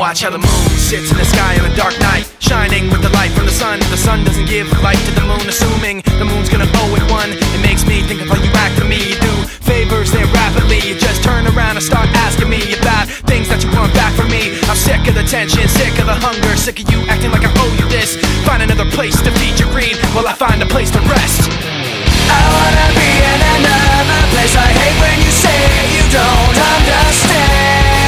watch how the moon sits in the sky on a dark night, shining with the light from the sun. The sun doesn't give light to the moon, assuming the moon's gonna owe it one. It makes me think of how you act to me. You do favors there rapidly, you just turn around and start asking me about things that you want back from me. I'm sick of the tension, sick of the hunger, sick of you acting like I owe you this. Find another place to feed your greed while I find a place to rest. I wanna be in another place. I hate when you say you don't understand.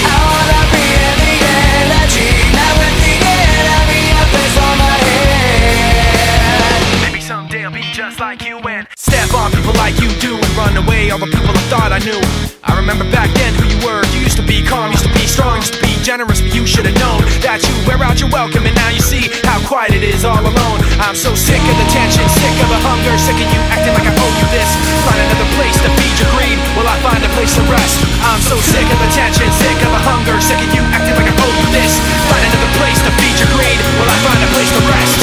I wanna be in the energy, not with the enemy, a place on my head. Maybe someday I'll be just like you and step on people like you do and run away all the people I thought I knew. I remember back then who you were. You used to be calm, used to be strong, used to be generous, but you should have known that you wear out your welcome, and now you see how quiet it is all alone. I'm so sick of the tension, sick of the hunger, sick of you acting like I owe you this. Find another place to feed your greed while I find a place to rest. I'm so sick of the tension, sick of the hunger, sick of you acting like I owe you this. Find another place to feed your greed while I find a place to rest.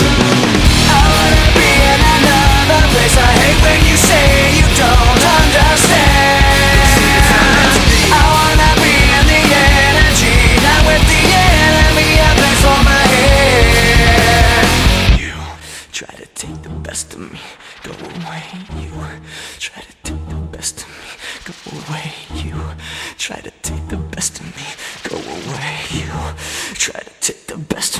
I wanna be in another place. I hate when you say you don't understand. I wanna be in the energy, not with the enemy, a place on my head. You try to take the best of me, go away. You try to take the best of me, go away. You try to take the best of me, go away. You try to take the best of me.